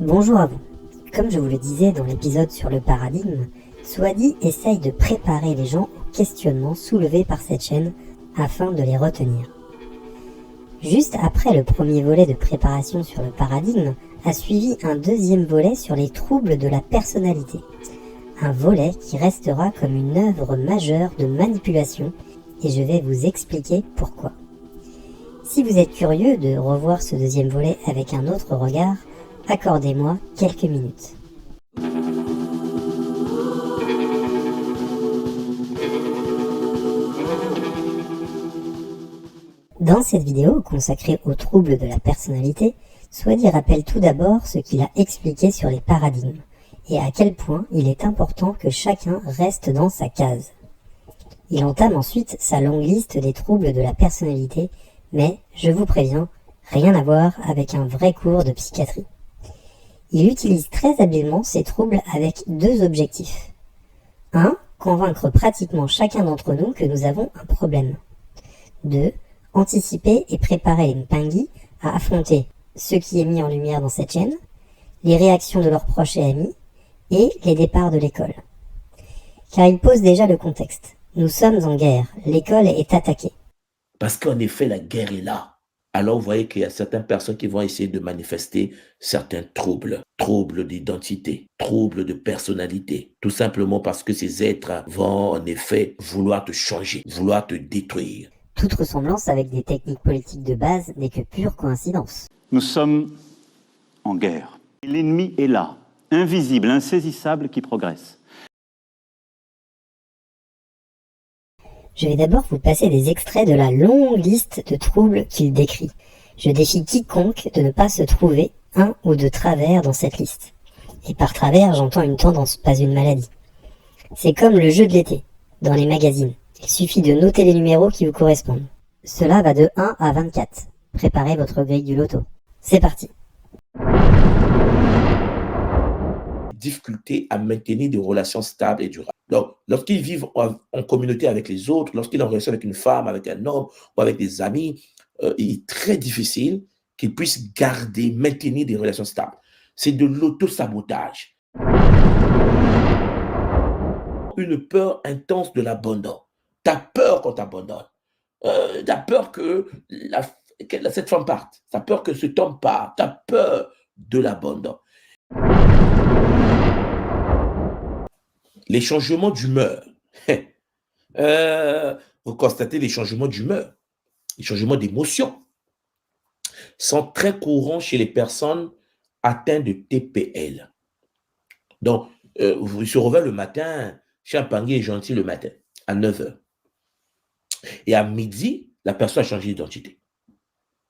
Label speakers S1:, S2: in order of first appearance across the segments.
S1: Bonjour à vous. Comme je vous le disais dans l'épisode sur le paradigme, Swadi essaye de préparer les gens aux questionnements soulevés par cette chaîne afin de les retenir. Juste après le premier volet de préparation sur le paradigme, a suivi un deuxième volet sur les troubles de la personnalité. Un volet qui restera comme une œuvre majeure de manipulation et je vais vous expliquer pourquoi. Si vous êtes curieux de revoir ce deuxième volet avec un autre regard, accordez-moi quelques minutes. Dans cette vidéo consacrée aux troubles de la personnalité, Swadi rappelle tout d'abord ce qu'il a expliqué sur les paradigmes et à quel point il est important que chacun reste dans sa case. Il entame ensuite sa longue liste des troubles de la personnalité, mais, je vous préviens, rien à voir avec un vrai cours de psychiatrie. Il utilise très habilement ces troubles avec deux objectifs. 1. Convaincre pratiquement chacun d'entre nous que nous avons un problème. 2. Anticiper et préparer les Mpingui à affronter ce qui est mis en lumière dans cette chaîne, les réactions de leurs proches et amis, et les départs de l'école. Car il pose déjà le contexte. Nous sommes en guerre, l'école est attaquée.
S2: Parce qu'en effet, la guerre est là. Alors, vous voyez qu'il y a certaines personnes qui vont essayer de manifester certains troubles. Troubles d'identité, troubles de personnalité. Tout simplement parce que ces êtres vont en effet vouloir te changer, vouloir te détruire.
S1: Toute ressemblance avec des techniques politiques de base n'est que pure coïncidence.
S3: Nous sommes en guerre. L'ennemi est là, invisible, insaisissable, qui progresse.
S1: Je vais d'abord vous passer des extraits de la longue liste de troubles qu'il décrit. Je défie quiconque de ne pas se trouver un ou deux travers dans cette liste. Et par travers, j'entends une tendance, pas une maladie. C'est comme le jeu de l'été, dans les magazines. Il suffit de noter les numéros qui vous correspondent. Cela va de 1 à 24. Préparez votre grille du loto. C'est parti.
S2: Difficulté à maintenir des relations stables et durables. Donc, lorsqu'ils vivent en communauté avec les autres, lorsqu'ils ont en relation avec une femme, avec un homme ou avec des amis, il est très difficile qu'ils puissent maintenir des relations stables. C'est de l'auto-sabotage. Une peur intense de l'abandon. Tu as peur qu'on t'abandonne. Tu as peur que cette femme parte. Tu as peur que cet homme parte. Tu as peur de l'abandon. Les changements d'humeur. Vous constatez les changements d'humeur, les changements d'émotion sont très courants chez les personnes atteintes de TPL. Donc, vous se réveillez le matin, Mpingui est gentil le matin, à 9h. Et à midi, la personne a changé d'identité.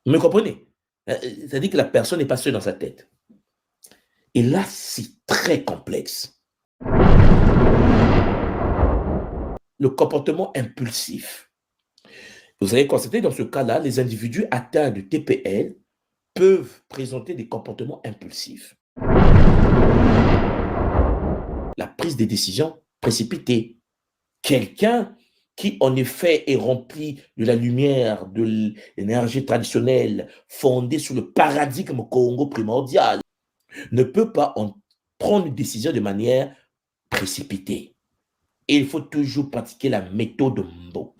S2: Vous me comprenez? C'est-à-dire que la personne n'est pas seule dans sa tête. Et là, c'est très complexe. Le comportement impulsif. Vous avez constaté dans ce cas-là, les individus atteints de TPL peuvent présenter des comportements impulsifs. La prise des décisions précipitée. Quelqu'un qui, en effet, est rempli de la lumière, de l'énergie traditionnelle, fondée sur le paradigme Congo primordial, ne peut pas prendre une décision de manière précipitée. Et il faut toujours pratiquer la méthode Mbo.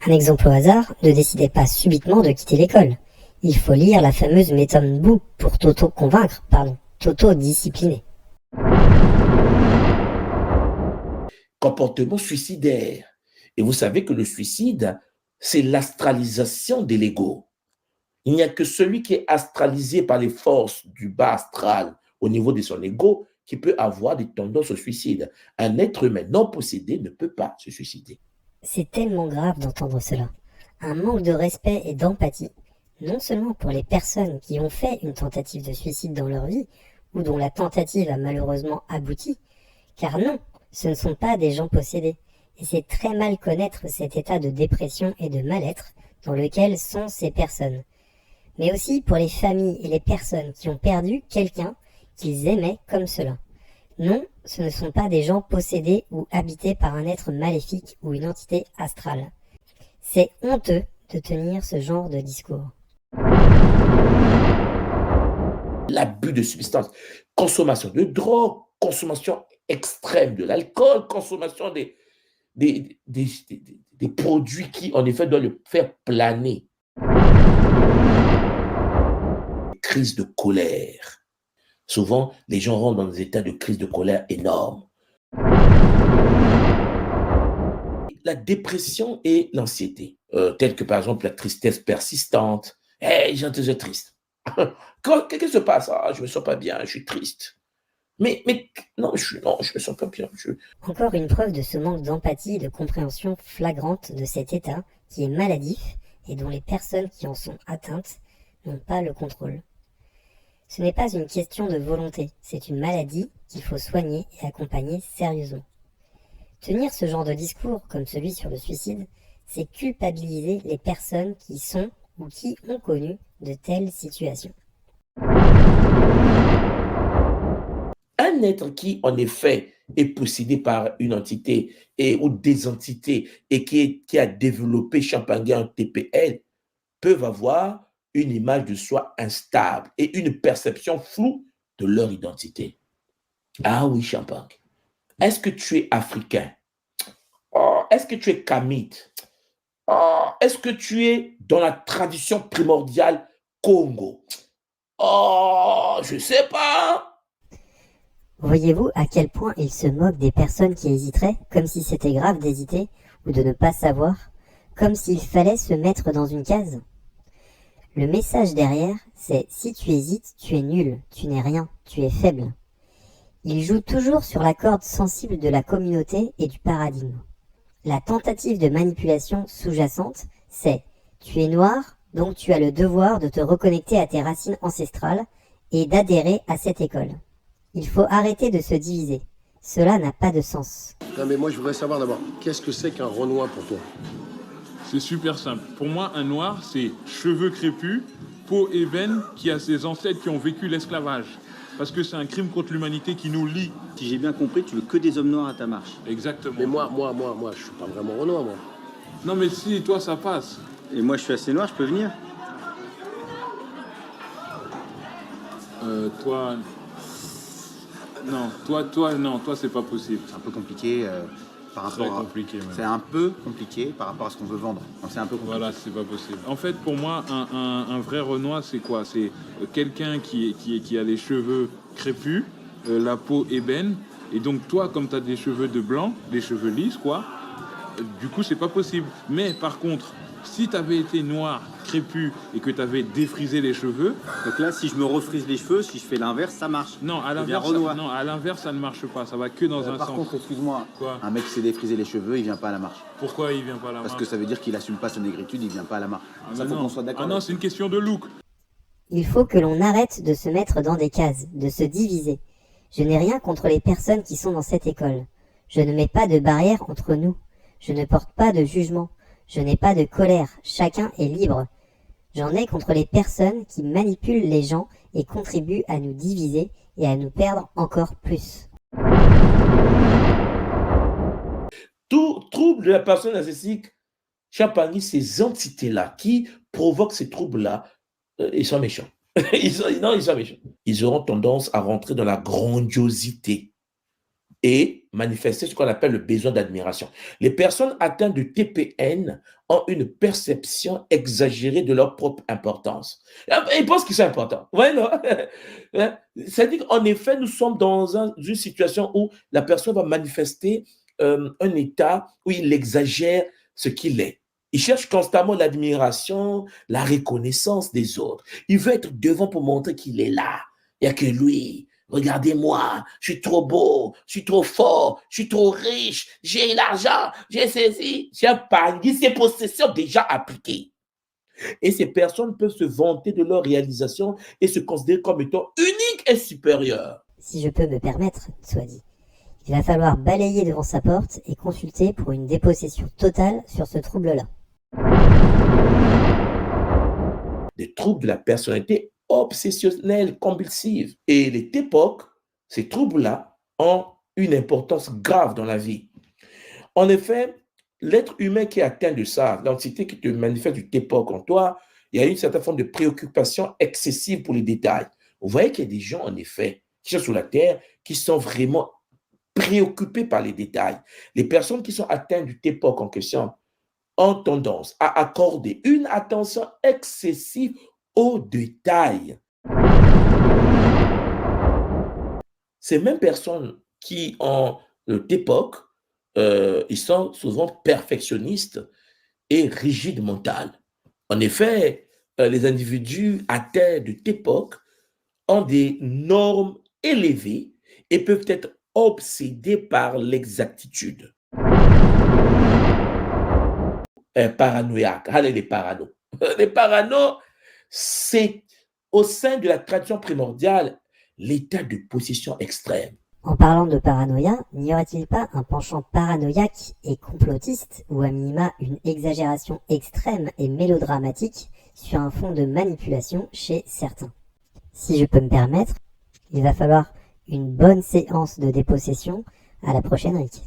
S1: Un exemple au hasard, ne décidez pas subitement de quitter l'école. Il faut lire la fameuse méthode Mbo pour t'auto-discipliner.
S2: Comportement suicidaire. Et vous savez que le suicide, c'est l'astralisation de l'ego. Il n'y a que celui qui est astralisé par les forces du bas astral au niveau de son ego qui peut avoir des tendances au suicide. Un être humain non possédé ne peut pas se suicider.
S1: C'est tellement grave d'entendre cela. Un manque de respect et d'empathie, non seulement pour les personnes qui ont fait une tentative de suicide dans leur vie, ou dont la tentative a malheureusement abouti, car non, ce ne sont pas des gens possédés, et c'est très mal connaître cet état de dépression et de mal-être dans lequel sont ces personnes. Mais aussi pour les familles et les personnes qui ont perdu quelqu'un qu'ils aimaient comme cela. Non, ce ne sont pas des gens possédés ou habités par un être maléfique ou une entité astrale. C'est honteux de tenir ce genre de discours.
S2: l'abus de substances, consommation de drogue, consommation extrême de l'alcool, consommation des produits qui, en effet, doivent le faire planer. Crise de colère. Souvent, les gens rentrent dans des états de crise de colère énormes. La dépression et l'anxiété, telles que par exemple la tristesse persistante. Hey, j'ai toujours triste. Qu'est-ce qui se passe? Ah, je ne me sens pas bien, je suis triste. Mais non, je me sens pas bien.
S1: Encore une preuve de ce manque d'empathie et de compréhension flagrante de cet état qui est maladif et dont les personnes qui en sont atteintes n'ont pas le contrôle. Ce n'est pas une question de volonté, c'est une maladie qu'il faut soigner et accompagner sérieusement. Tenir ce genre de discours, comme celui sur le suicide, c'est culpabiliser les personnes qui sont ou qui ont connu de telles situations.
S2: Un être qui, en effet, est possédé par une entité ou des entités et qui a développé Champagnat en TPL peuvent avoir une image de soi instable et une perception floue de leur identité. Ah oui, Champagne. Est-ce que tu es africain? Oh, est-ce que tu es kamite? Oh, est-ce que tu es dans la tradition primordiale Congo? Oh, je sais pas.
S1: Voyez-vous à quel point il se moque des personnes qui hésiteraient, comme si c'était grave d'hésiter ou de ne pas savoir, comme s'il fallait se mettre dans une case? Le message derrière, c'est si tu hésites, tu es nul, tu n'es rien, tu es faible. Il joue toujours sur la corde sensible de la communauté et du paradigme. La tentative de manipulation sous-jacente, c'est tu es noir, donc tu as le devoir de te reconnecter à tes racines ancestrales et d'adhérer à cette école. Il faut arrêter de se diviser. Cela n'a pas de sens.
S4: Non mais moi je voudrais savoir d'abord, qu'est-ce que c'est qu'un Renoir pour toi?
S5: C'est super simple. Pour moi, un noir, c'est cheveux crépus, peau ébène, qui a ses ancêtres qui ont vécu l'esclavage. Parce que c'est un crime contre l'humanité qui nous lie.
S6: Si j'ai bien compris, tu veux que des hommes noirs à ta marche.
S5: Exactement.
S4: Mais moi, je suis pas vraiment Renoir, moi.
S5: Non mais si, toi ça passe.
S6: Et moi, je suis assez noir, je peux venir?
S5: Toi... Non, toi c'est pas possible.
S7: C'est un peu compliqué par rapport
S5: Très compliqué, même.
S7: C'est un peu compliqué par rapport à ce qu'on veut vendre. Donc, c'est un peu compliqué.
S5: Voilà, c'est pas possible. En fait, pour moi, un vrai Renoir, c'est quoi? C'est quelqu'un qui a les cheveux crépus, la peau ébène, et donc toi, comme tu as des cheveux de blanc, des cheveux lisses, quoi, du coup, c'est pas possible. Mais par contre, si tu avais été noir, crépus, et que tu avais défrisé les cheveux...
S6: Donc là, si je me refrise les cheveux, si je fais l'inverse, ça marche.
S5: Non, à l'inverse, ça ne marche pas. Ça va que dans un
S7: Par
S5: sens.
S7: contre, excuse-moi,
S5: Quoi?
S7: un mec qui s'est défrisé les cheveux, il vient pas à la marche.
S5: Pourquoi il vient pas à la
S7: Parce
S5: marche?
S7: que ça veut dire qu'il assume pas sa négritude, il vient pas à la marche. Ça, faut qu'on soit d'accord.
S5: Ah non, c'est une question de look.
S1: Il faut que l'on arrête de se mettre dans des cases, de se diviser. Je n'ai rien contre les personnes qui sont dans cette école. Je ne mets pas de barrière entre nous. Je ne porte pas de jugement. Je n'ai pas de colère. Chacun est libre. J'en ai contre les personnes qui manipulent les gens et contribuent à nous diviser et à nous perdre encore plus.
S2: Tout trouble de la personne narcissique, Champagne, ces entités-là qui provoquent ces troubles-là, ils sont méchants. Ils sont méchants. Ils auront tendance à rentrer dans la grandiosité et manifester ce qu'on appelle le besoin d'admiration. Les personnes atteintes de TPN ont une perception exagérée de leur propre importance. Ils pensent qu'ils sont importants. Ouais, non? C'est-à-dire qu'en effet, nous sommes dans une situation où la personne va manifester un état où il exagère ce qu'il est. Il cherche constamment l'admiration, la reconnaissance des autres. Il veut être devant pour montrer qu'il est là. Il n'y a que lui. Regardez-moi, je suis trop beau, je suis trop fort, je suis trop riche, j'ai l'argent, j'ai ceci, j'ai un panier, ces possessions déjà appliquées. Et ces personnes peuvent se vanter de leur réalisation et se considérer comme étant uniques et supérieures.
S1: Si je peux me permettre, soit dit. Il va falloir balayer devant sa porte et consulter pour une dépossession totale sur ce trouble-là.
S2: Des troubles de la personnalité obsessionnelle, compulsive. Et les TPOC, ces troubles-là, ont une importance grave dans la vie. En effet, l'être humain qui est atteint de ça, l'entité qui te manifeste du TPOC en toi, il y a une certaine forme de préoccupation excessive pour les détails. vous voyez qu'il y a des gens, en effet, qui sont sur la terre, qui sont vraiment préoccupés par les détails. Les personnes qui sont atteintes du TPOC en question ont tendance à accorder une attention excessive aux détails. Ces mêmes personnes qui ont le TPOC, ils sont souvent perfectionnistes et rigides mentales. En effet, les individus atteints de TPOC ont des normes élevées et peuvent être obsédés par l'exactitude. Paranoïaque. Allez, les paranos. Les paranos, c'est au sein de la tradition primordiale l'état de possession extrême.
S1: En parlant de paranoïa, n'y aurait-il pas un penchant paranoïaque et complotiste, ou à minima une exagération extrême et mélodramatique sur un fond de manipulation chez certains? Si je peux me permettre, il va falloir une bonne séance de dépossession à la prochaine RIC.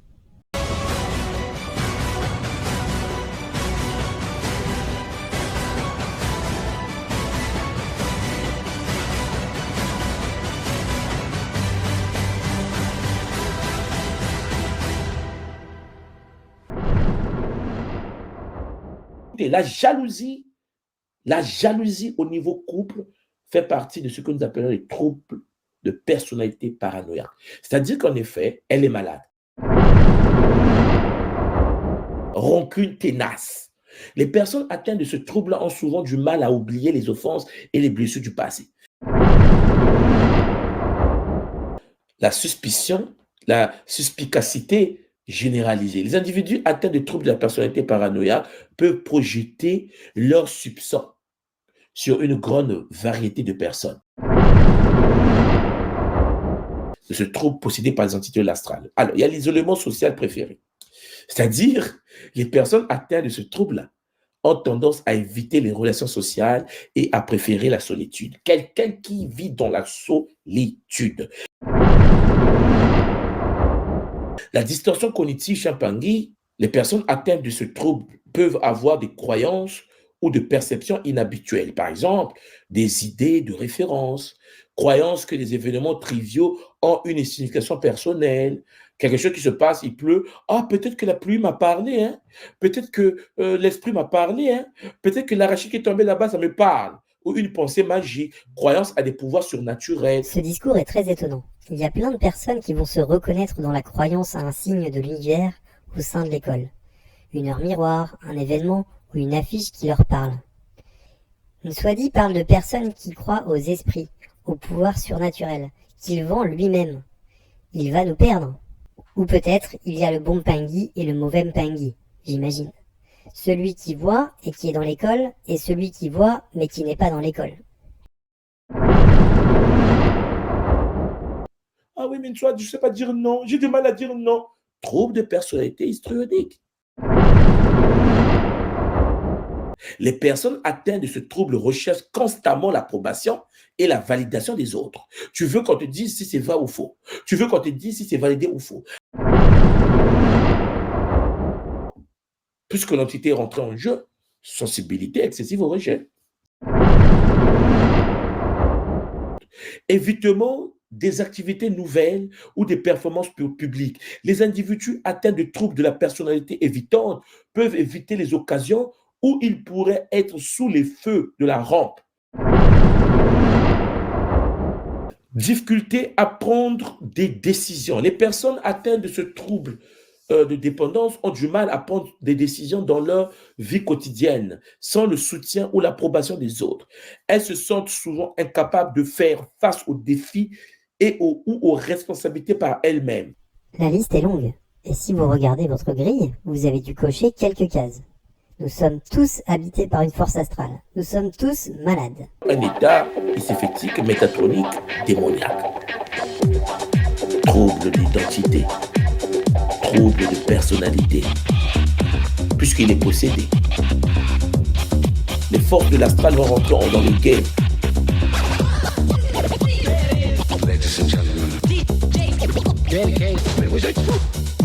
S2: Et la jalousie au niveau couple fait partie de ce que nous appelons les troubles de personnalité paranoïaque. C'est-à-dire qu'en effet, elle est malade. Rancune tenace. Les personnes atteintes de ce trouble ont souvent du mal à oublier les offenses et les blessures du passé. La suspicion, la suspicacité généralisée. Les individus atteints de troubles de la personnalité paranoïaque peuvent projeter leurs soupçons sur une grande variété de personnes. De ce trouble possédé par les entités de l'astral. Alors, il y a l'isolement social préféré. C'est-à-dire, les personnes atteintes de ce trouble-là ont tendance à éviter les relations sociales et à préférer la solitude. Quelqu'un qui vit dans la solitude. La distorsion cognitive chez Pangui, les personnes atteintes de ce trouble peuvent avoir des croyances ou de perceptions inhabituelles. Par exemple, des idées de référence, croyances que les événements triviaux ont une signification personnelle. Quelque chose qui se passe, il pleut. Ah, peut-être que la pluie m'a parlé. Hein? Peut-être que l'esprit m'a parlé. Hein? Peut-être que l'arachide qui est tombé là-bas, ça me parle. Ou une pensée magique, croyance à des pouvoirs surnaturels.
S1: Ce discours est très étonnant. Il y a plein de personnes qui vont se reconnaître dans la croyance à un signe de l'univers au sein de l'école. Une heure miroir, un événement ou une affiche qui leur parle. Nswadi parle de personnes qui croient aux esprits, au pouvoir surnaturel, qu'il vend lui-même. Il va nous perdre. Ou peut-être il y a le bon Pangui et le mauvais Pangui, j'imagine. Celui qui voit et qui est dans l'école, et celui qui voit mais qui n'est pas dans l'école.
S2: Ah oui, mais une fois, je ne sais pas dire non. J'ai du mal à dire non. Trouble de personnalité histrionique. Les personnes atteintes de ce trouble recherchent constamment l'approbation et la validation des autres. Tu veux qu'on te dise si c'est vrai ou faux. Tu veux qu'on te dise si c'est validé ou faux. Puisque l'entité est rentrée en jeu, sensibilité excessive au rejet. Évitement des activités nouvelles ou des performances publiques. Les individus atteints de troubles de la personnalité évitante peuvent éviter les occasions où ils pourraient être sous les feux de la rampe. Difficulté à prendre des décisions. Les personnes atteintes de ce trouble de dépendance ont du mal à prendre des décisions dans leur vie quotidienne sans le soutien ou l'approbation des autres. Elles se sentent souvent incapables de faire face aux défis et ou aux responsabilités par elles-mêmes.
S1: La liste est longue. Et si vous regardez votre grille, vous avez dû cocher quelques cases. Nous sommes tous habités par une force astrale. Nous sommes tous malades.
S2: Un état écephétique, métatronique, démoniaque. Trouble d'identité. Trouble de personnalité. Puisqu'il est possédé. Les forces de l'astral vont rentrer dans le game.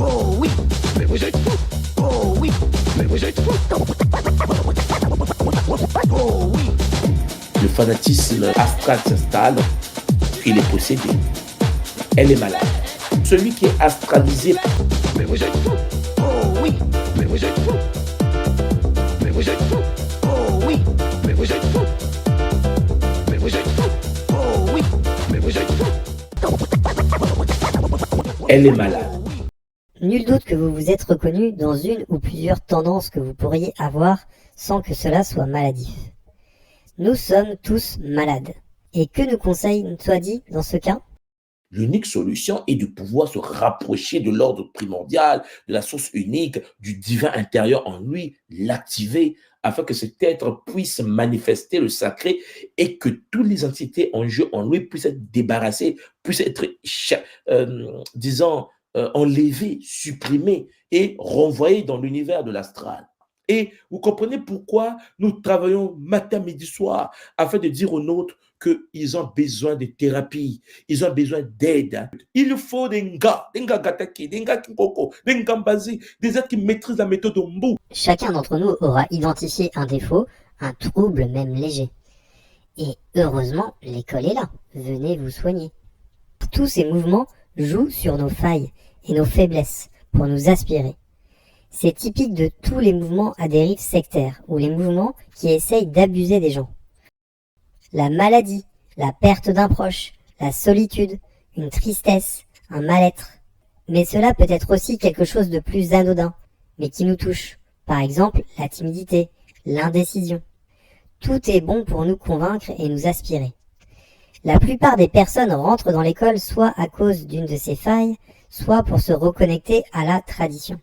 S8: Oh oui, oh oui,
S2: Le fanatisme astral s'installe il est possédé. Elle est malade. Celui qui est astralisé.
S8: Mais vous êtes fou. Oh oui. Mais vous êtes fou. Mais vous êtes fou. Oh oui. Mais vous êtes fou. Mais vous êtes fou. Oh oui. Mais vous êtes fou.
S2: Elle est malade.
S1: Nul doute que vous vous êtes reconnu dans une ou plusieurs tendances que vous pourriez avoir sans que cela soit maladif. Nous sommes tous malades. Et que nous conseille Nswadi dans ce cas?
S2: L'unique solution est de pouvoir se rapprocher de l'ordre primordial, de la source unique, du divin intérieur en lui, l'activer, afin que cet être puisse manifester le sacré et que toutes les entités en jeu en lui puissent être débarrassées, puissent être, enlevées, supprimées et renvoyées dans l'univers de l'astral. Et vous comprenez pourquoi nous travaillons matin, midi, soir, afin de dire aux nôtres qu'ils ont besoin de thérapie, ils ont besoin d'aide. Il faut des gars gataki, des gars kikoko, des gars basi, des êtres qui maîtrisent la méthode Mbu.
S1: Chacun d'entre nous aura identifié un défaut, un trouble même léger. Et heureusement, l'école est là. Venez vous soigner. Tous ces mouvements jouent sur nos failles et nos faiblesses pour nous aspirer. C'est typique de tous les mouvements à dérive sectaire ou les mouvements qui essayent d'abuser des gens. La maladie, la perte d'un proche, la solitude, une tristesse, un mal-être. Mais cela peut être aussi quelque chose de plus anodin, mais qui nous touche. Par exemple, la timidité, l'indécision. Tout est bon pour nous convaincre et nous aspirer. La plupart des personnes rentrent dans l'école soit à cause d'une de ces failles, soit pour se reconnecter à la tradition.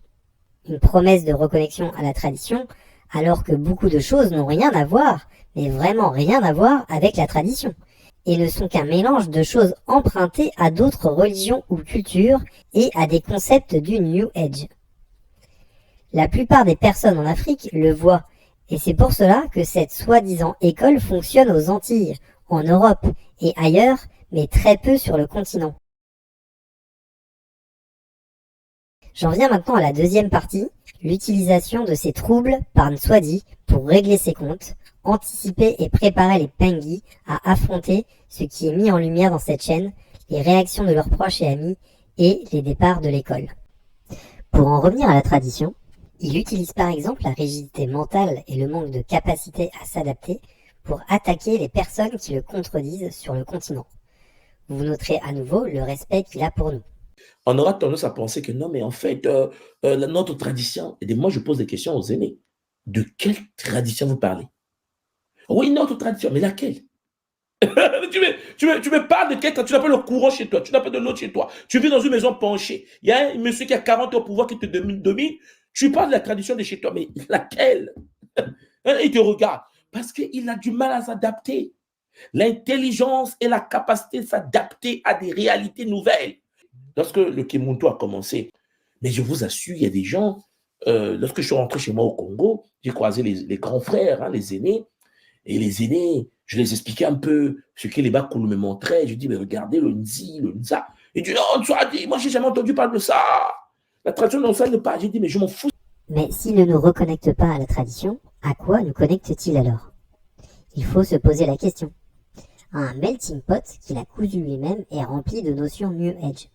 S1: Une promesse de reconnexion à la tradition, alors que beaucoup de choses n'ont rien à voir, mais vraiment rien à voir avec la tradition, et ne sont qu'un mélange de choses empruntées à d'autres religions ou cultures et à des concepts du New Age. La plupart des personnes en Afrique le voient, et c'est pour cela que cette soi-disant école fonctionne aux Antilles, en Europe et ailleurs, mais très peu sur le continent. J'en viens maintenant à la deuxième partie, l'utilisation de ces troubles par Nswadi pour régler ses comptes, anticiper et préparer les Pengui à affronter ce qui est mis en lumière dans cette chaîne, les réactions de leurs proches et amis et les départs de l'école. Pour en revenir à la tradition, il utilise par exemple la rigidité mentale et le manque de capacité à s'adapter pour attaquer les personnes qui le contredisent sur le continent. Vous noterez à nouveau le respect qu'il a pour nous.
S2: On aura tendance à penser que non, mais en fait, notre tradition, et moi je pose des questions aux aînés. De quelle tradition vous parlez? Oui, notre tradition, mais laquelle? tu me parles de quelle tradition? Tu n'as pas le courant chez toi, tu n'as pas de l'autre chez toi. Tu vis dans une maison penchée. Il y a un monsieur qui a 40 ans au pouvoir qui te domine. Tu parles de la tradition de chez toi, mais laquelle? Il te regarde parce qu'il a du mal à s'adapter. L'intelligence et la capacité de s'adapter à des réalités nouvelles. Lorsque le Kimuntu a commencé, mais je vous assure, il y a des gens, lorsque je suis rentré chez moi au Congo, j'ai croisé les grands frères, les aînés, et les aînés, je les expliquais un peu ce que les Bakulu me montraient. Je dis, mais regardez le Nzi, le Nza. Ils disent, oh, moi, j'ai jamais entendu parler de ça. La tradition ne s'en pas. J'ai dit, mais je m'en fous.
S1: Mais s'il ne nous reconnecte pas à la tradition, à quoi nous connecte-t-il alors? Il faut se poser la question. Un melting pot qu'il a cousu lui-même est rempli de notions New Age.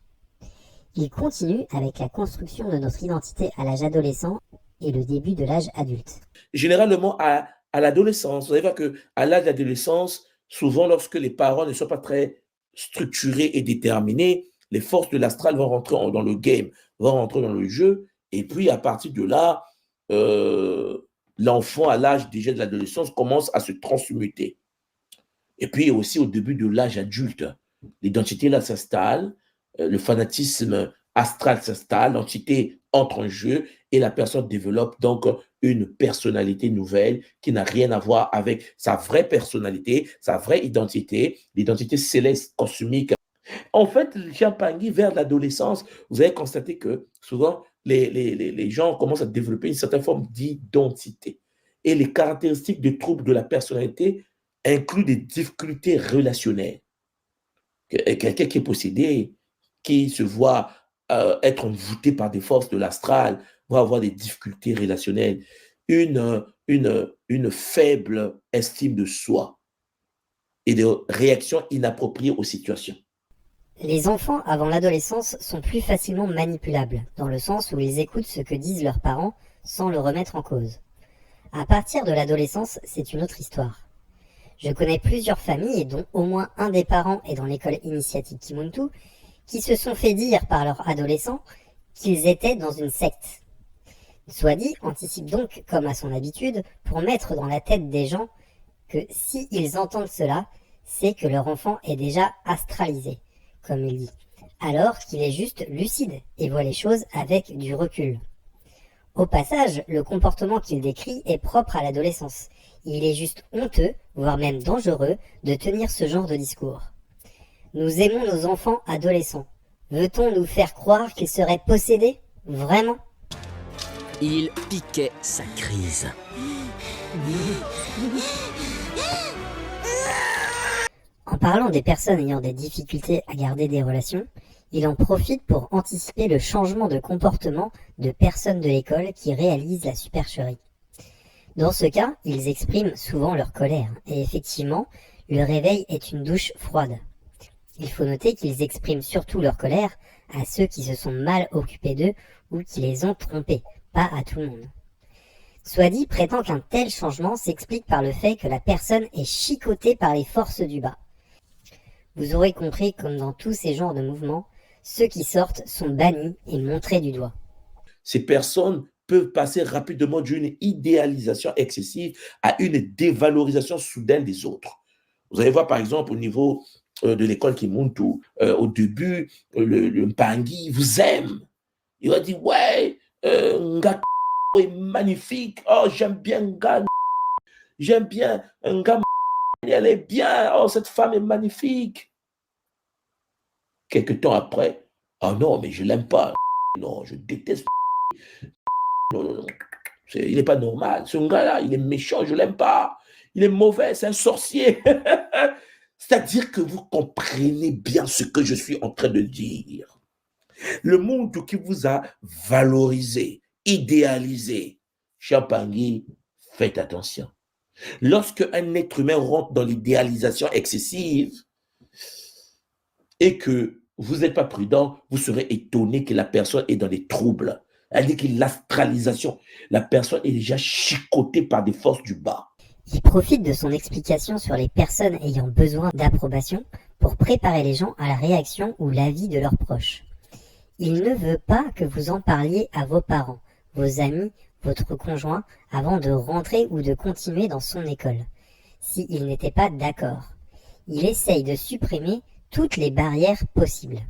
S1: Il continue avec la construction de notre identité à l'âge adolescent et le début de l'âge adulte.
S2: Généralement, à l'adolescence, vous allez voir qu'à l'âge d'adolescence, souvent lorsque les parents ne sont pas très structurés et déterminés, les forces de l'astral vont rentrer dans le game, vont rentrer dans le jeu, et puis à partir de là, l'enfant à l'âge déjà de l'adolescence commence à se transmuter. Et puis aussi au début de l'âge adulte, l'identité là s'installe, le fanatisme astral s'installe, l'entité entre en jeu et la personne développe donc une personnalité nouvelle qui n'a rien à voir avec sa vraie personnalité, sa vraie identité, l'identité céleste cosmique. En fait, Jean Pangui, vers l'adolescence, vous allez constater que souvent les gens commencent à développer une certaine forme d'identité. Et les caractéristiques de troubles de la personnalité incluent des difficultés relationnelles. Quelqu'un qui est possédé, qui se voit être envoûté par des forces de l'astral, va avoir des difficultés relationnelles, une faible estime de soi. et de réactions inappropriées aux situations.
S1: Les enfants avant l'adolescence sont plus facilement manipulables, dans le sens où ils écoutent ce que disent leurs parents sans le remettre en cause. À partir de l'adolescence, c'est une autre histoire. Je connais plusieurs familles, dont au moins un des parents est dans l'école initiatique Kimuntu, qui se sont fait dire par leurs adolescents qu'ils étaient dans une secte. Swadi anticipe donc, comme à son habitude, pour mettre dans la tête des gens que si ils entendent cela, c'est que leur enfant est déjà astralisé, comme il dit, alors qu'il est juste lucide et voit les choses avec du recul. Au passage, le comportement qu'il décrit est propre à l'adolescence. Il est juste honteux, voire même dangereux, de tenir ce genre de discours. Nous aimons nos enfants adolescents. Veut-on nous faire croire qu'ils seraient possédés? Vraiment?
S8: Il piquait sa crise.
S1: En parlant des personnes ayant des difficultés à garder des relations, il en profite pour anticiper le changement de comportement de personnes de l'école qui réalisent la supercherie. Dans ce cas, ils expriment souvent leur colère, et effectivement, le réveil est une douche froide. Il faut noter qu'ils expriment surtout leur colère à ceux qui se sont mal occupés d'eux ou qui les ont trompés, pas à tout le monde. Swadi prétend qu'un tel changement s'explique par le fait que la personne est chicotée par les forces du bas. Vous aurez compris, comme dans tous ces genres de mouvements, ceux qui sortent sont bannis et montrés du doigt.
S2: Ces personnes peuvent passer rapidement d'une idéalisation excessive à une dévalorisation soudaine des autres. Vous allez voir par exemple au niveau de l'école Kimuntu, au début, le Mpangi vous aime. Il va dire, ouais, Nga est magnifique, oh j'aime bien Nga, j'aime bien Nga, elle est bien, oh cette femme est magnifique. Quelque temps après, oh non, mais je l'aime pas, non, je déteste, non, non, non. Il n'est pas normal, ce gars-là, il est méchant, je ne l'aime pas, il est mauvais, c'est un sorcier. C'est-à-dire que vous comprenez bien ce que je suis en train de dire. Le monde qui vous a valorisé, idéalisé, cher Pangui, faites attention. Lorsque un être humain rentre dans l'idéalisation excessive et que vous n'êtes pas prudent, vous serez étonné que la personne est dans des troubles. Elle dit que l'astralisation, la personne est déjà chicotée par des forces du bas.
S1: Il profite de son explication sur les personnes ayant besoin d'approbation pour préparer les gens à la réaction ou l'avis de leurs proches. Il ne veut pas que vous en parliez à vos parents, vos amis, votre conjoint, avant de rentrer ou de continuer dans son école, s'il n'était pas d'accord. Il essaye de supprimer toutes les barrières possibles.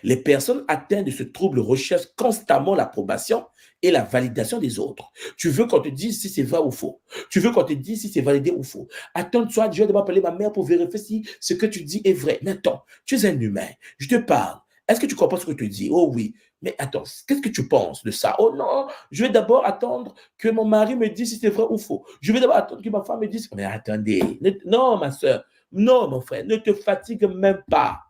S2: Les personnes atteintes de ce trouble recherchent constamment l'approbation et la validation des autres. Tu veux qu'on te dise si c'est vrai ou faux. Tu veux qu'on te dise si c'est validé ou faux. Attends-toi, je vais d'abord appeler ma mère pour vérifier si ce que tu dis est vrai. Mais attends, tu es un humain. Je te parle. Est-ce que tu comprends ce que je te dis? Oh oui. Mais attends, qu'est-ce que tu penses de ça? Oh non, je vais d'abord attendre que mon mari me dise si c'est vrai ou faux. Je vais d'abord attendre que ma femme me dise. Mais attendez, non ma soeur, non mon frère, ne te fatigue même pas.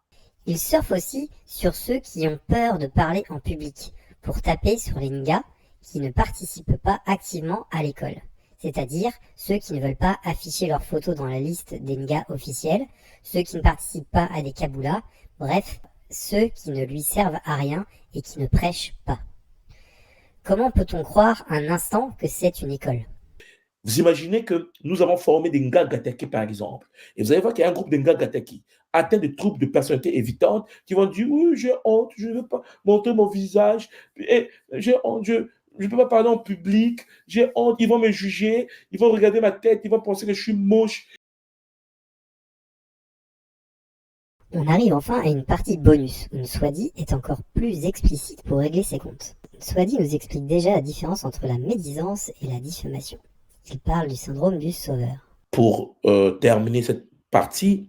S1: Il surfe aussi sur ceux qui ont peur de parler en public, pour taper sur les Nga qui ne participent pas activement à l'école, c'est-à-dire ceux qui ne veulent pas afficher leurs photos dans la liste des Nga officiels, ceux qui ne participent pas à des kaboulas, bref, ceux qui ne lui servent à rien et qui ne prêchent pas. Comment peut-on croire un instant que c'est une école ?
S2: Vous imaginez que nous avons formé des Nga Gataki, par exemple. Et vous allez voir qu'il y a un groupe de Nga Gataki atteints de troubles de personnalité évitantes qui vont dire « Oui, j'ai honte, je ne veux pas montrer mon visage, et j'ai honte, je ne peux pas parler en public, j'ai honte, ils vont me juger, ils vont regarder ma tête, ils vont penser que je suis moche. »
S1: On arrive enfin à une partie bonus, où Swadi est encore plus explicite pour régler ses comptes. Swadi nous explique déjà la différence entre la médisance et la diffamation. Il parle du syndrome du sauveur.
S2: Pour terminer cette partie,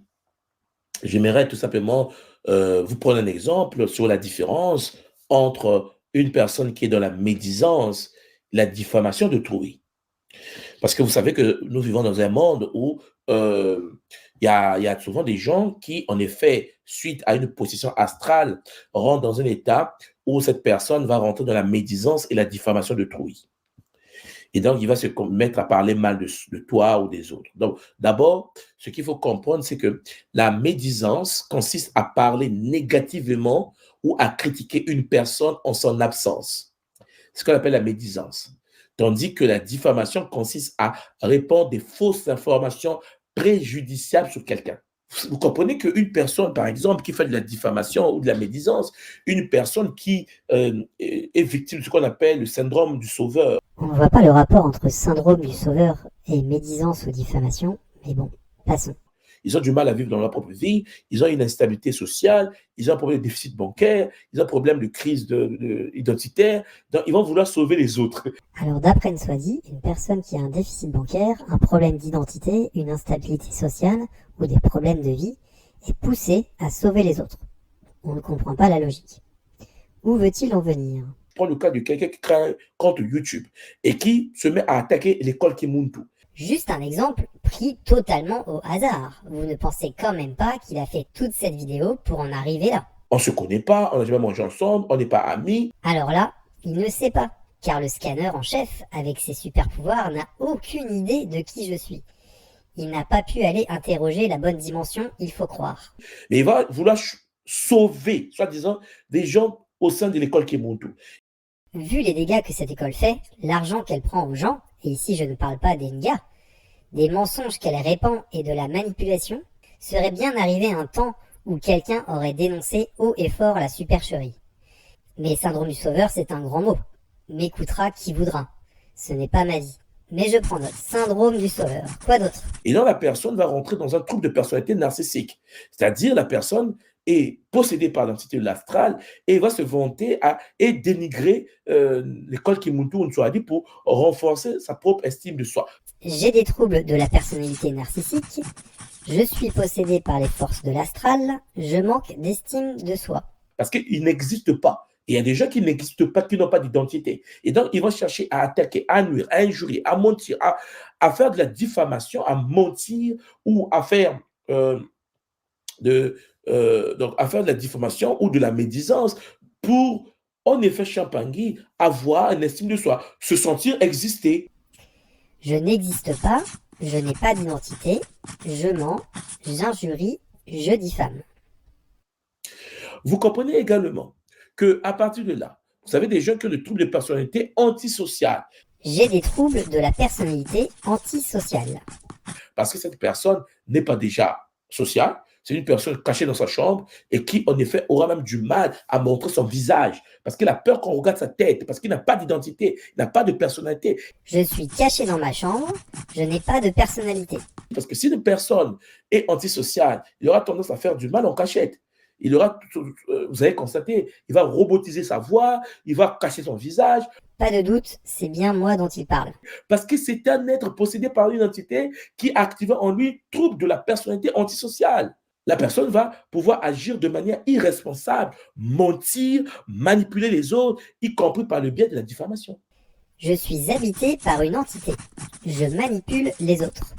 S2: j'aimerais tout simplement vous prendre un exemple sur la différence entre une personne qui est dans la médisance et la diffamation d'autrui. Parce que vous savez que nous vivons dans un monde où il y a souvent des gens qui, en effet, suite à une possession astrale, rentrent dans un état où cette personne va rentrer dans la médisance et la diffamation d'autrui. Et donc, il va se mettre à parler mal de toi ou des autres. Donc, d'abord, ce qu'il faut comprendre, c'est que la médisance consiste à parler négativement ou à critiquer une personne en son absence. C'est ce qu'on appelle la médisance. Tandis que la diffamation consiste à répandre des fausses informations préjudiciables sur quelqu'un. Vous comprenez qu'une personne, par exemple, qui fait de la diffamation ou de la médisance, une personne qui est victime de ce qu'on appelle le syndrome du sauveur.
S1: On ne voit pas le rapport entre syndrome du sauveur et médisance ou diffamation, mais bon, passons.
S2: Ils ont du mal à vivre dans leur propre vie, ils ont une instabilité sociale, ils ont un problème de déficit bancaire, ils ont un problème de crise identitaire, donc ils vont vouloir sauver les autres.
S1: Alors d'après Nswadi, une personne qui a un déficit bancaire, un problème d'identité, une instabilité sociale ou des problèmes de vie est poussée à sauver les autres. On ne comprend pas la logique. Où veut-il en venir ?
S2: Prends le cas de quelqu'un qui crée un compte YouTube et qui se met à attaquer l'école Kimuntu.
S1: Juste un exemple pris totalement au hasard. Vous ne pensez quand même pas qu'il a fait toute cette vidéo pour en arriver là.
S2: On ne se connaît pas, on n'a jamais mangé ensemble, on n'est pas amis.
S1: Alors là, il ne sait pas, car le scanner en chef, avec ses super pouvoirs, n'a aucune idée de qui je suis. Il n'a pas pu aller interroger la bonne dimension, il faut croire.
S2: Mais il va vouloir sauver, soi-disant, des gens au sein de l'école Kimuntu.
S1: Vu les dégâts que cette école fait, l'argent qu'elle prend aux gens, et ici je ne parle pas des ngas, des mensonges qu'elle répand et de la manipulation, serait bien arrivé un temps où quelqu'un aurait dénoncé haut et fort la supercherie. Mais syndrome du sauveur, c'est un grand mot. M'écoutera qui voudra. Ce n'est pas ma vie. Mais je prends note. Syndrome du sauveur. Quoi d'autre ?
S2: Et là, la personne va rentrer dans un trouble de personnalité narcissique. C'est-à-dire, la personne est possédée par l'entité de l'astral et va se vanter et dénigrer l'école Kimuntu Nswadi pour renforcer sa propre estime de soi.
S1: J'ai des troubles de la personnalité narcissique. Je suis possédé par les forces de l'astral. Je manque d'estime de soi.
S2: Parce qu'il n'existe pas. Et il y a des gens qui n'existent pas, qui n'ont pas d'identité. Et donc, ils vont chercher à attaquer, à nuire, à injurier, à mentir, à faire de la diffamation, à mentir ou à faire donc à faire de la diffamation ou de la médisance pour, en effet, Champangui, avoir une estime de soi, se sentir exister.
S1: Je n'existe pas, je n'ai pas d'identité, je mens, j'injurie, je diffame.
S2: Vous comprenez également qu'à partir de là, vous avez des gens qui ont des troubles de personnalité antisociale.
S1: J'ai des troubles de la personnalité antisociale.
S2: Parce que cette personne n'est pas déjà sociale, c'est une personne cachée dans sa chambre et qui, en effet, aura même du mal à montrer son visage. Parce qu'il a peur qu'on regarde sa tête, parce qu'il n'a pas d'identité, il n'a pas de personnalité.
S1: Je suis caché dans ma chambre, je n'ai pas de personnalité.
S2: Parce que si une personne est antisociale, il aura tendance à faire du mal en cachette. Il aura, vous avez constaté, il va robotiser sa voix, il va cacher son visage.
S1: Pas de doute, c'est bien moi dont il parle.
S2: Parce que c'est un être possédé par une entité qui active en lui trouble de la personnalité antisociale. La personne va pouvoir agir de manière irresponsable, mentir, manipuler les autres, y compris par le biais de la diffamation.
S1: Je suis habité par une entité. Je manipule les autres.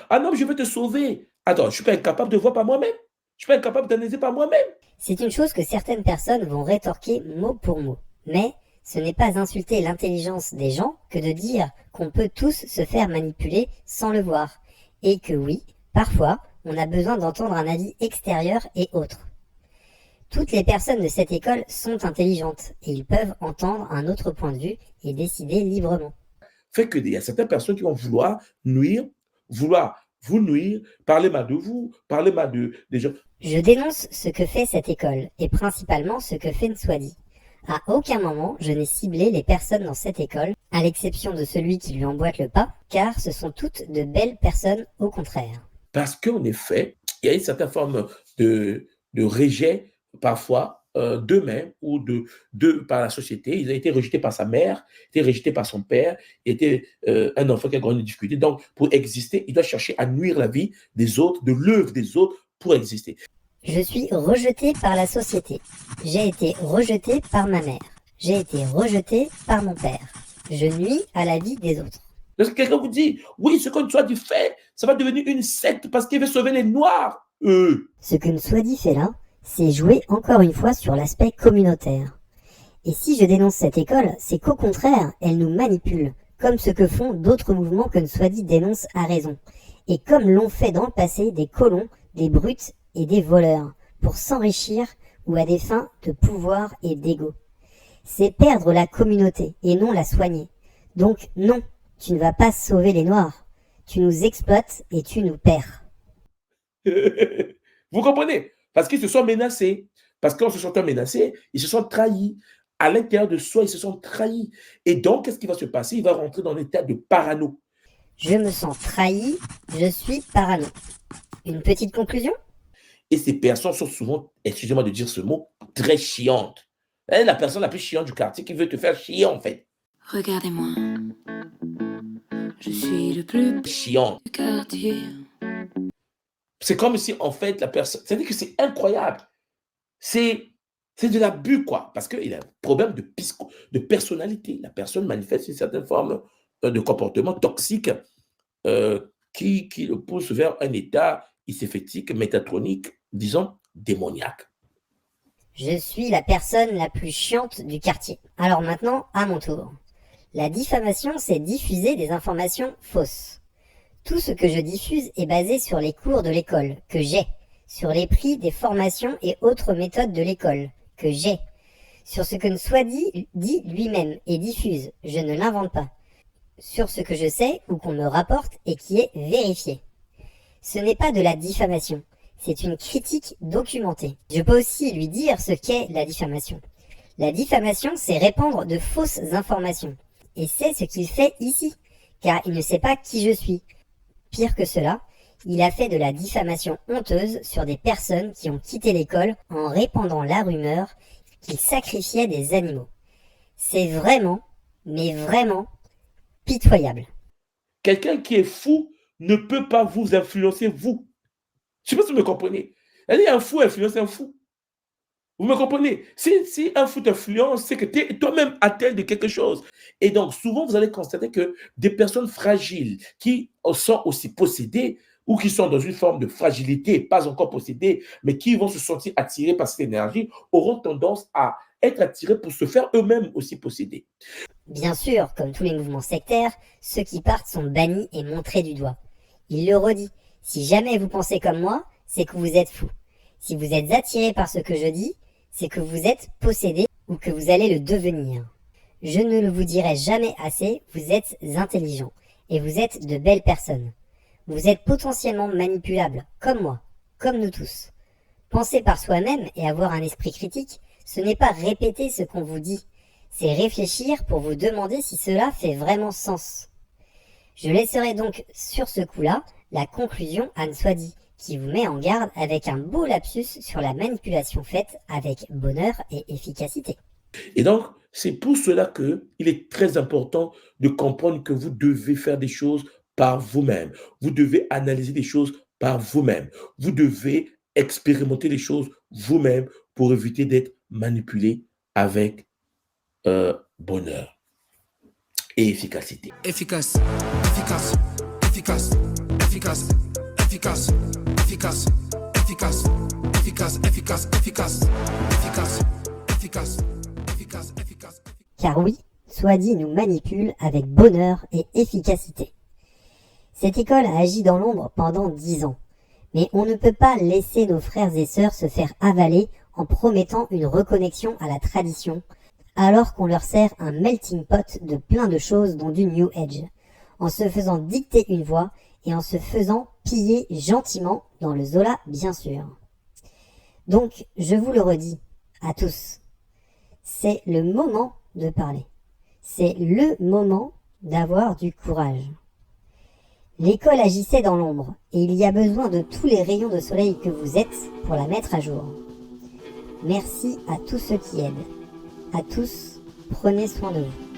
S2: Ah non, mais je vais te sauver. Attends, je ne suis pas incapable de voir par moi-même. Je ne suis pas incapable d'analyser par moi-même.
S1: C'est une chose que certaines personnes vont rétorquer mot pour mot. Mais ce n'est pas insulter l'intelligence des gens que de dire qu'on peut tous se faire manipuler sans le voir. Et que oui, parfois, on a besoin d'entendre un avis extérieur et autre. Toutes les personnes de cette école sont intelligentes et ils peuvent entendre un autre point de vue et décider librement.
S2: Fait qu'il y a certaines personnes qui vont vouloir nuire, vouloir vous nuire, parler mal de vous, parler mal des gens.
S1: Je dénonce ce que fait cette école et principalement ce que fait Nswadi. À aucun moment, je n'ai ciblé les personnes dans cette école, à l'exception de celui qui lui emboîte le pas, car ce sont toutes de belles personnes au contraire.
S2: Parce qu'en effet, il y a une certaine forme de rejet, parfois, d'eux-mêmes ou par la société. Il a été rejeté par sa mère, été rejeté par son père, était un enfant qui a grandi en difficulté. Donc, pour exister, il doit chercher à nuire la vie des autres, de l'œuvre des autres pour exister.
S1: Je suis rejeté par la société. J'ai été rejeté par ma mère. J'ai été rejeté par mon père. Je nuis à la vie des autres.
S2: Lorsque quelqu'un vous dit, oui, ce que Nswadi fait, ça va devenir une secte parce qu'il veut sauver les Noirs.
S1: Ce que Nswadi fait là, c'est jouer encore une fois sur l'aspect communautaire. Et si je dénonce cette école, c'est qu'au contraire, elle nous manipule, comme ce que font d'autres mouvements que Nswadi dénonce à raison, et comme l'ont fait dans le passé des colons, des brutes et des voleurs, pour s'enrichir ou à des fins de pouvoir et d'ego. C'est perdre la communauté et non la soigner. Donc non, tu ne vas pas sauver les Noirs. Tu nous exploites et tu nous perds.
S2: Vous comprenez? Parce qu'ils se sont menacés. Parce qu'en se sentant menacés, ils se sont trahis. À l'intérieur de soi, ils se sont trahis. Et donc, qu'est-ce qui va se passer? Il va rentrer dans l'état de parano.
S1: Je me sens trahi, je suis parano. Une petite conclusion?
S2: Et ces personnes sont souvent, excusez-moi de dire ce mot, très chiantes. Elle est la personne la plus chiante du quartier qui veut te faire chier, en fait.
S9: Regardez-moi, je suis le plus
S2: Chiante.
S9: du quartier.
S2: C'est comme si, en fait, la personne... C'est-à-dire que c'est incroyable. C'est de l'abus, quoi. Parce qu'il a un problème de personnalité. La personne manifeste une certaine forme de comportement toxique qui le pousse vers un état icéphétique, métatronique, disons, démoniaque.
S1: Je suis la personne la plus chiante du quartier. Alors maintenant, à mon tour. La diffamation, c'est diffuser des informations fausses. Tout ce que je diffuse est basé sur les cours de l'école, que j'ai, sur les prix des formations et autres méthodes de l'école, que j'ai, sur ce que Nswadi dit lui-même et diffuse, je ne l'invente pas, sur ce que je sais ou qu'on me rapporte et qui est vérifié. Ce n'est pas de la diffamation, c'est une critique documentée. Je peux aussi lui dire ce qu'est la diffamation. La diffamation, c'est répandre de fausses informations. Et c'est ce qu'il fait ici, car il ne sait pas qui je suis. Pire que cela, il a fait de la diffamation honteuse sur des personnes qui ont quitté l'école en répandant la rumeur qu'ils sacrifiaient des animaux. C'est vraiment, mais vraiment, pitoyable.
S2: Quelqu'un qui est fou ne peut pas vous influencer, vous. Je ne sais pas si vous me comprenez. Elle est un fou influence un fou. Vous me comprenez? Si un fou t'influence, c'est que tu es toi-même atteint de quelque chose. Et donc, souvent, vous allez constater que des personnes fragiles qui sont aussi possédées ou qui sont dans une forme de fragilité, pas encore possédées, mais qui vont se sentir attirées par cette énergie, auront tendance à être attirés pour se faire eux-mêmes aussi posséder.
S1: Bien sûr, comme tous les mouvements sectaires, ceux qui partent sont bannis et montrés du doigt. Il le redit, si jamais vous pensez comme moi, c'est que vous êtes fou. Si vous êtes attiré par ce que je dis, c'est que vous êtes possédé ou que vous allez le devenir. Je ne le vous dirai jamais assez, vous êtes intelligents et vous êtes de belles personnes. Vous êtes potentiellement manipulables, comme moi, comme nous tous. Penser par soi-même et avoir un esprit critique, ce n'est pas répéter ce qu'on vous dit, c'est réfléchir pour vous demander si cela fait vraiment sens. Je laisserai donc sur ce coup-là la conclusion à Nswadi, qui vous met en garde avec un beau lapsus sur la manipulation faite avec bonheur et efficacité.
S2: Et donc, c'est pour cela qu'il est très important de comprendre que vous devez faire des choses par vous-même. Vous devez analyser des choses par vous-même. Vous devez expérimenter les choses vous-même pour éviter d'être manipulé avec bonheur et efficacité.
S8: Efficace, efficace, efficace, efficace, efficace, efficace, efficace, efficace, efficace, efficace, efficace, efficace, efficace, efficace.
S1: Car oui, Nswadi nous manipule avec bonheur et efficacité. Cette école a agi dans l'ombre pendant 10 ans. Mais on ne peut pas laisser nos frères et sœurs se faire avaler en promettant une reconnexion à la tradition, alors qu'on leur sert un melting pot de plein de choses dont du New Age, en se faisant dicter une voix et en se faisant piller gentiment dans le Zola, bien sûr. Donc, je vous le redis, à tous, c'est le moment de parler. C'est le moment d'avoir du courage. L'école agissait dans l'ombre, et il y a besoin de tous les rayons de soleil que vous êtes pour la mettre à jour. Merci à tous ceux qui aident. À tous, prenez soin de vous.